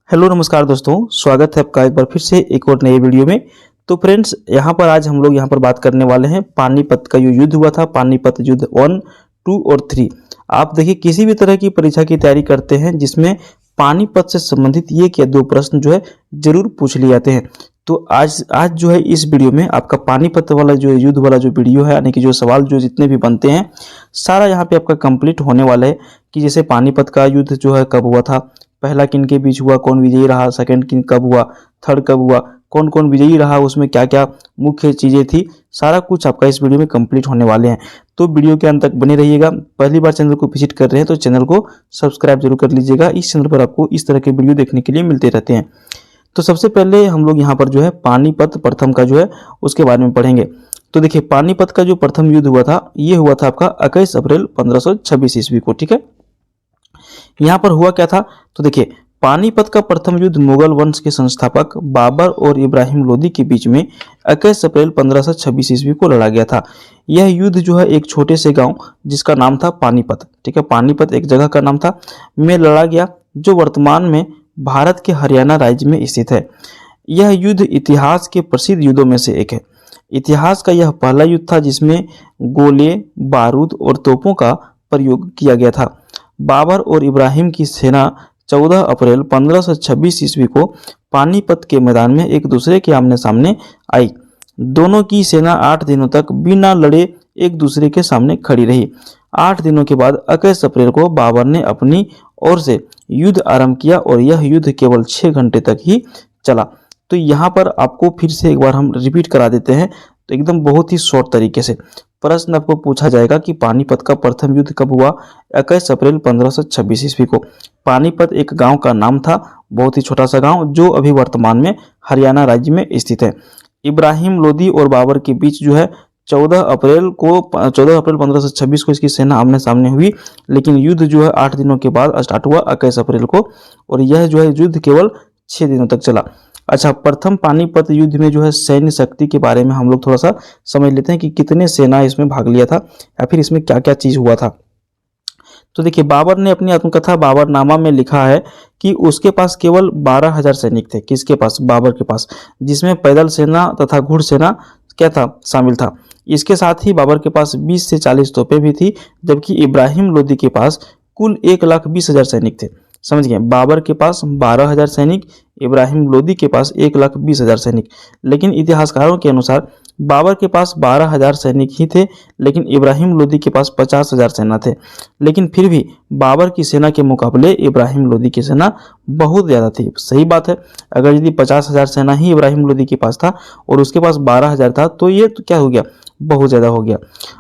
Hello नमस्कार दोस्तों, स्वागत है आपका एक बार फिर से एक और नए वीडियो में। तो फ्रेंड्स, यहाँ पर आज हम लोग यहाँ पर बात करने वाले हैं पानीपत का जो युद्ध हुआ था, पानीपत युद्ध 1, 2 और 3। आप देखिए, किसी भी तरह की परीक्षा की तैयारी करते हैं जिसमें पानीपत से संबंधित ये क्या दो प्रश्न जो है जरूर पूछ लिए जाते हैं। तो आज जो है इस वीडियो में आपका पानीपत वाला जो युद्ध वाला जो वीडियो है, यानी कि जो सवाल जो जितने भी बनते हैं सारा यहाँ पे आपका कंप्लीट होने वाला है। कि जैसे पानीपत का युद्ध जो है कब हुआ था, पहला किन के बीच हुआ, कौन विजयी रहा, सेकंड किन कब हुआ, थर्ड कब हुआ, कौन कौन विजयी रहा, उसमें क्या क्या मुख्य चीज़ें थी, सारा कुछ आपका इस वीडियो में कंप्लीट होने वाले हैं। तो वीडियो के अंत तक बने रहिएगा। पहली बार चैनल को विजिट कर रहे हैं तो चैनल को सब्सक्राइब जरूर कर लीजिएगा। इस चैनल पर आपको इस तरह के वीडियो देखने के लिए मिलते रहते हैं। तो सबसे पहले हम लोग यहाँ पर जो है पानीपत प्रथम का जो है उसके बारे में पढ़ेंगे। तो देखिए, पानीपत का जो प्रथम युद्ध हुआ था ये हुआ था आपका 21 अप्रैल 1526 ईस्वी को। ठीक है, यहाँ पर हुआ क्या था, तो देखिए पानीपत का प्रथम युद्ध मुगल वंश के संस्थापक बाबर और इब्राहिम लोदी के बीच में 21 अप्रैल 1526 ईस्वी को लड़ा गया था। यह युद्ध जो है एक छोटे से गांव जिसका नाम था पानीपत, ठीक है, पानीपत एक जगह का नाम था, में लड़ा गया, जो वर्तमान में भारत के हरियाणा राज्य में स्थित है। यह युद्ध इतिहास के प्रसिद्ध युद्धों में से एक है। इतिहास का यह पहला युद्ध था जिसमें गोले, बारूद और तोपों का प्रयोग किया गया था। बाबर और इब्राहिम की सेना 14 अप्रैल 1526 ईस्वी को पानीपत के मैदान में एक दूसरे के आमने सामने आई। दोनों की सेना 8 दिनों तक बिना लड़े एक दूसरे के सामने खड़ी रही। 8 दिनों के बाद 21 अप्रैल को बाबर ने अपनी ओर से युद्ध आरंभ किया और यह युद्ध केवल 6 घंटे तक ही चला। तो यहाँ पर आपको फिर से एक बार हम रिपीट करा देते हैं, तो एकदम बहुत ही शॉर्ट तरीके से प्रश्न आपको पूछा जाएगा कि पानीपत का प्रथम युद्ध कब हुआ। 21 अप्रैल 1526 ईस्वी को। पानीपत एक गांव का नाम था, बहुत ही छोटा सा गांव, जो अभी वर्तमान में हरियाणा राज्य में स्थित है। इब्राहिम लोदी और बाबर के बीच जो है 14 अप्रैल 1526 को इसकी सेना आमने सामने हुई, लेकिन युद्ध जो है 8 दिनों के बाद स्टार्ट हुआ 21 अप्रैल को, और यह जो है युद्ध केवल 6 दिनों तक चला। अच्छा, प्रथम पानीपत युद्ध में जो है सैन्य शक्ति के बारे में हम लोग थोड़ा सा समझ लेते हैं कि कितने सेना इसमें भाग लिया था या फिर इसमें क्या क्या चीज हुआ था। तो देखिए, बाबर ने अपनी आत्मकथा बाबरनामा में लिखा है कि उसके पास केवल 12,000 सैनिक थे। किसके पास? बाबर के पास, जिसमें पैदल सेना तथा घुड़सेना क्या था, शामिल था। इसके साथ ही बाबर के पास 20 से 40 तोपें भी थी, जबकि इब्राहिम लोदी के पास कुल 1,20,000 सैनिक थे। समझ गए, बाबर के पास 12,000 सैनिक, इब्राहिम लोदी के पास 1,20,000 सैनिक। लेकिन इतिहासकारों के अनुसार बाबर के पास 12,000 सैनिक ही थे, लेकिन इब्राहिम लोदी के पास 50,000 सेना थे। लेकिन फिर भी बाबर की सेना के मुकाबले इब्राहिम लोदी की सेना बहुत ज़्यादा थी। सही बात है, अगर यदि 50,000 सेना ही इब्राहिम लोदी के पास था और उसके पास 12,000 था, तो ये तो क्या हो गया, बहुत ज़्यादा हो गया।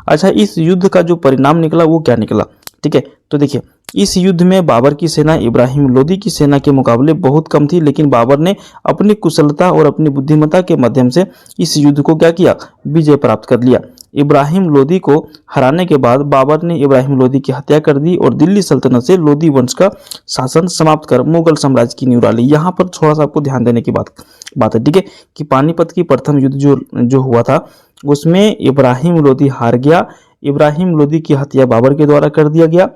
अच्छा, इस युद्ध का जो परिणाम निकला वो क्या निकला, ठीक है। तो देखिए, इस युद्ध में बाबर की सेना इब्राहिम लोदी की सेना के मुकाबले बहुत कम थी, लेकिन बाबर ने अपनी कुशलता और अपनी बुद्धिमत्ता के माध्यम से इस युद्ध को क्या किया, विजय प्राप्त कर लिया। इब्राहिम लोदी को हराने के बाद बाबर ने इब्राहिम लोदी की हत्या कर दी और दिल्ली सल्तनत से लोदी वंश का शासन समाप्त कर मुगल साम्राज्य की नींव डाली। यहाँ पर थोड़ा सा आपको ध्यान देने की बात है, ठीक है, कि पानीपत की प्रथम युद्ध जो हुआ था उसमें इब्राहिम लोदी हार गया। इब्राहिम लोदी की हत्या बाबर के द्वारा कर दिया गया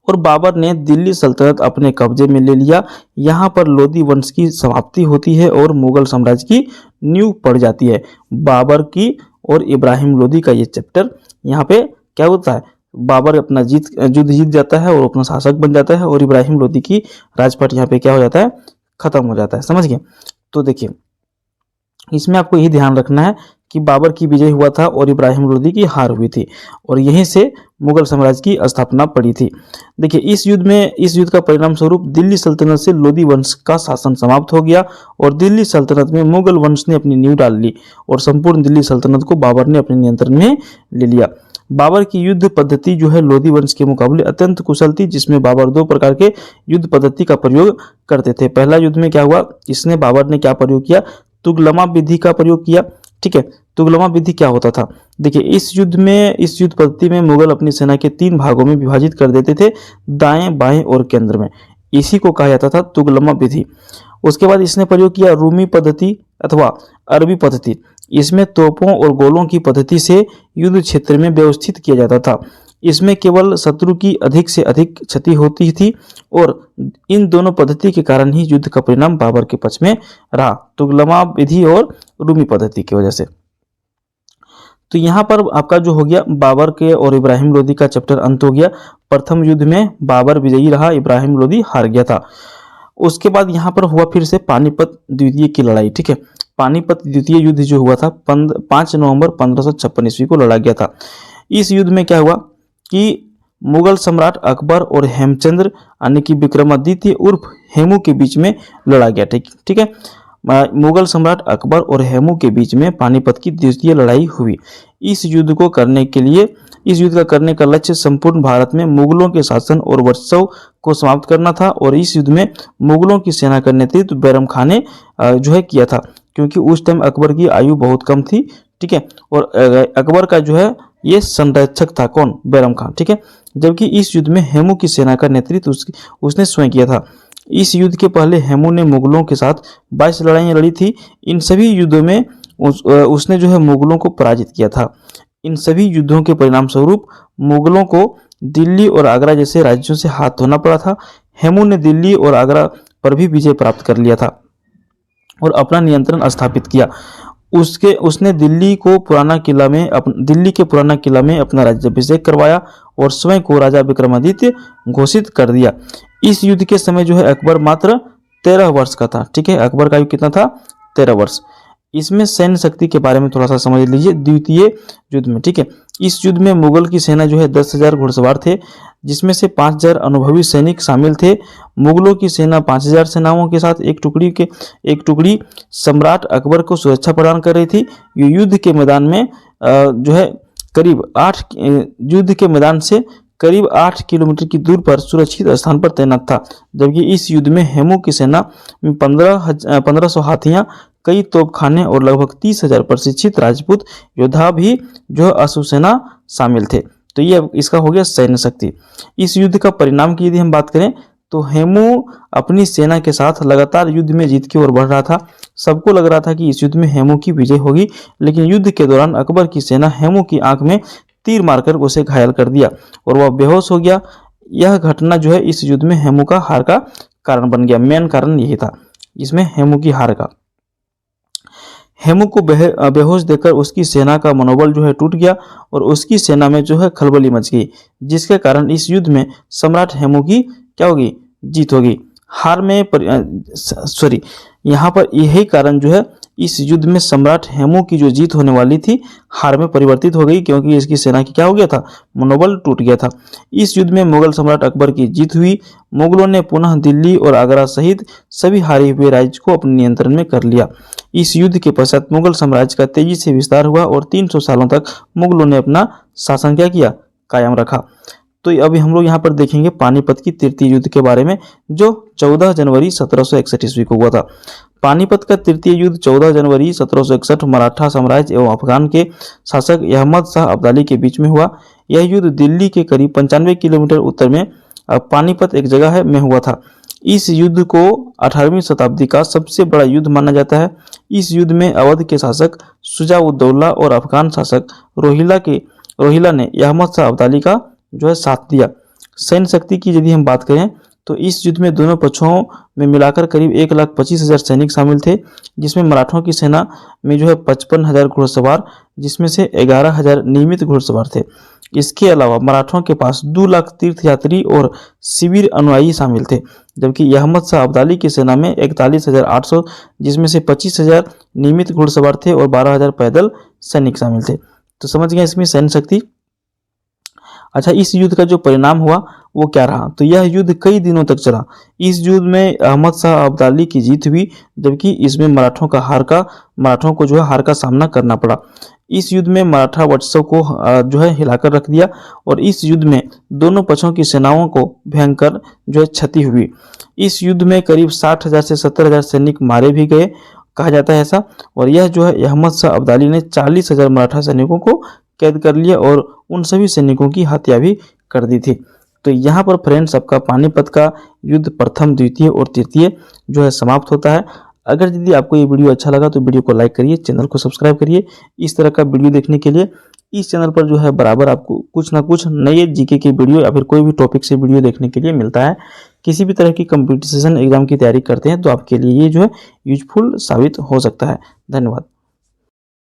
और बाबर ने दिल्ली सल्तनत अपने कब्जे में ले लिया। यहाँ पर लोदी वंश की समाप्ति होती है और मुगल साम्राज्य की नींव पड़ जाती है। बाबर की और इब्राहिम लोदी का ये चैप्टर यहाँ पे क्या होता है, बाबर अपना युद्ध जीत जाता है और अपना शासक बन जाता है, और इब्राहिम लोदी की राजपाट यहाँ पे क्या हो जाता है, खत्म हो जाता है। समझ गए। तो देखिए, इसमें आपको यही ध्यान रखना है कि बाबर की विजय हुआ था और इब्राहिम लोदी की हार हुई थी, और यहीं से मुगल साम्राज्य की स्थापना पड़ी थी। देखिए, इस युद्ध का परिणाम स्वरूप दिल्ली सल्तनत से लोदी वंश का शासन समाप्त हो गया और दिल्ली सल्तनत में मुगल वंश ने अपनी नींव डाल ली और संपूर्ण दिल्ली सल्तनत को बाबर ने अपने नियंत्रण में ले लिया। बाबर की युद्ध पद्धति जो है लोदी वंश के मुकाबले अत्यंत कुशल थी, जिसमें बाबर 2 प्रकार के युद्ध पद्धति का प्रयोग करते थे। पहला युद्ध में क्या हुआ, इसने बाबर ने क्या प्रयोग किया, तुगलमा विधि का प्रयोग किया। ठीक है, तुगलमा विधि क्या होता था, देखिए, इस युद्ध पद्धति में मुगल अपनी सेना के 3 भागों में विभाजित कर देते थे, दाएं, बाएं और केंद्र में। इसी को कहा जाता था तुगलमा विधि। उसके बाद इसने प्रयोग किया रूमी पद्धति अथवा अरबी पद्धति। इसमें तोपों और गोलों की पद्धति से युद्ध क्षेत्र में व्यवस्थित किया जाता था। इसमें केवल शत्रु की अधिक से अधिक क्षति होती थी और इन दोनों पद्धति के कारण ही युद्ध का परिणाम बाबर के पक्ष में रहा, तुगलमा विधि और रूमी पद्धति की वजह से। तो यहाँ पर आपका जो हो गया बाबर के और इब्राहिम लोदी का चैप्टर अंत हो गया। प्रथम युद्ध में बाबर विजयी रहा, इब्राहिम लोदी हार गया था। उसके बाद यहाँ पर हुआ फिर से पानीपत द्वितीय की लड़ाई। ठीक है, पानीपत द्वितीय युद्ध जो हुआ था 5 नवंबर 1556 ईस्वी को लड़ा गया था। इस युद्ध में क्या हुआ कि मुगल सम्राट अकबर और हेमचंद्र यानी कि विक्रमादित्य उर्फ हेमू के बीच में लड़ा गया। ठीक है, मुगल सम्राट अकबर और हेमू के बीच में पानीपत की द्वितीय लड़ाई हुई। इस युद्ध का करने का लक्ष्य संपूर्ण भारत में मुगलों के शासन और वर्चस्व को समाप्त करना था और इस युद्ध में मुगलों की सेना का नेतृत्व बैरम खान ने जो है किया था, क्योंकि उस टाइम अकबर की आयु बहुत कम थी। ठीक है, और अकबर का जो है ये संरक्षक था, कौन? बैरम खान। ठीक है, जबकि इस युद्ध में हेमू की सेना का नेतृत्व उसने स्वयं किया था। इस युद्ध के पहले हेमू ने मुगलों के साथ 22 लड़ाइयाँ लड़ी थी। इन सभी युद्धों में उसने जो है मुगलों को पराजित किया था। इन सभी युद्धों के परिणाम स्वरूप मुगलों को दिल्ली और आगरा जैसे राज्यों से हाथ धोना पड़ा था। हेमू ने दिल्ली और आगरा पर भी विजय प्राप्त कर लिया था और अपना नियंत्रण स्थापित किया। उसने दिल्ली के पुराना किला में अपना राज्याभिषेक करवाया और स्वयं को राजा विक्रमादित्य घोषित कर दिया। इस युद्ध के समय जो है अकबर मात्र 13 वर्ष का था। ठीक है, अकबर का आयु कितना था? 13 वर्ष। इसमें सैन्य शक्ति के बारे में थोड़ा सा समझ लीजिए द्वितीय युद्ध में। ठीक है, इस युद्ध में मुगल की सेना जो है 10,000 घुड़सवार थे, जिसमें से 5,000 अनुभवी सैनिक शामिल थे। मुगलों की सेना 5,000 सेनाओं के साथ एक टुकड़ी सम्राट अकबर को सुरक्षा प्रदान कर रही थी। युद्ध के मैदान में जो है युद्ध के मैदान से करीब 8 किलोमीटर की दूर पर सुरक्षित स्थान पर तैनात था। जबकि इस युद्ध में हेमू की सेना में 1500 हाथियां, कई तोपखाने और लगभग 30,000 प्रशिक्षित राजपूत योद्धा भी जो अश्वसेना शामिल थे। तो ये इसका हो गया सैन्य शक्ति। इस युद्ध का परिणाम की यदि हम बात करें तो हेमू अपनी सेना के साथ लगातार युद्ध में जीत की ओर बढ़ रहा था। सबको लग रहा था कि इस युद्ध में हेमू की विजय होगी, लेकिन युद्ध के दौरान अकबर की सेना हेमू की आंख में तीर मारकर उसे घायल कर दिया और वह बेहोश हो गया। यह घटना जो है इस युद्ध में हेमू का हार का कारण बन गया। मेन कारण यही था इसमें हेमू की हार का। हेमू को बेहोश देखकर उसकी सेना का मनोबल जो है टूट गया और उसकी सेना में जो है खलबली मच गई, जिसके कारण इस युद्ध में सम्राट हेमू की क्या होगी? जीत होगी। यहाँ पर यही कारण जो है इस युद्ध में सम्राट हेमू की जो जीत होने वाली थी हार में परिवर्तित हो गई, क्योंकि इसकी सेना की क्या हो गया था? मनोबल टूट गया था। इस युद्ध में मुगल सम्राट अकबर की जीत हुई। मुगलों ने पुनः दिल्ली और आगरा सहित सभी हारे हुए राज्य को अपने नियंत्रण में कर लिया। इस युद्ध के पश्चात मुगल साम्राज्य का तेजी से विस्तार हुआ और 300 सालों तक मुगलों ने अपना शासन क्या किया? कायम रखा। तो अभी हम लोग यहाँ पर देखेंगे पानीपत की तृतीय युद्ध के बारे में, जो 14 जनवरी 1761 ईस्वी को हुआ था। पानीपत का तृतीय युद्ध 14 जनवरी 1761 मराठा साम्राज्य एवं अफगान के शासक अहमद शाह अब्दाली के बीच में हुआ। यह युद्ध दिल्ली के करीब 95 किलोमीटर उत्तर में पानीपत एक जगह है में हुआ था। इस युद्ध को 18वीं शताब्दी का सबसे बड़ा युद्ध माना जाता है। इस युद्ध में अवध के शासक शुजा-उद-दौला और अफगान शासक रोहिला ने अहमद शाह अब्दाली का जो है साथ दिया। सैन्य शक्ति की यदि हम बात करें तो इस युद्ध में दोनों पक्षों में मिलाकर करीब 1,25,000 सैनिक शामिल थे, जिसमें मराठों की सेना में जो है 55,000 घुड़सवार, जिसमें से 11,000 नियमित घुड़सवार थे। इसके अलावा मराठों के पास 2 लाख तीर्थयात्री और शिविर अनुयायी शामिल थे, जबकि अहमद शाह अब्दाली की सेना में 41,800, जिसमें से 25,000 नियमित घुड़सवार थे और 12,000 पैदल सैनिक शामिल थे। तो समझ गए इसमें सैन्य शक्ति। अच्छा, इस युद्ध का जो परिणाम हुआ वो क्या रहा? तो यह युद्ध कई दिनों तक चला। इस युद्ध में अहमद शाह अब्दाली की जीत हुई, जबकि इसमें मराठों को जो है हार का सामना करना पड़ा। इस युद्ध में मराठा वर्चस्व को जो है हिलाकर रख दिया और इस युद्ध में दोनों पक्षों की सेनाओं को भयंकर जो है क्षति हुई। इस युद्ध में करीब 60,000 से 70,000 सैनिक मारे भी गए, कहा जाता है ऐसा। और यह जो है अहमद शाह अब्दाली ने 40,000 मराठा सैनिकों को कैद कर लिया और उन सभी सैनिकों की हत्या भी कर दी थी। तो यहाँ पर फ्रेंड्स आपका पानीपत का युद्ध प्रथम, द्वितीय और तृतीय जो है समाप्त होता है। अगर यदि आपको ये वीडियो अच्छा लगा तो वीडियो को लाइक करिए, चैनल को सब्सक्राइब करिए इस तरह का वीडियो देखने के लिए। इस चैनल पर जो है बराबर आपको कुछ ना कुछ नए जीके की वीडियो या फिर कोई भी टॉपिक से वीडियो देखने के लिए मिलता है। किसी भी तरह की कंपटीशन एग्जाम की तैयारी करते हैं तो आपके लिए ये जो है यूजफुल साबित हो सकता है। धन्यवाद।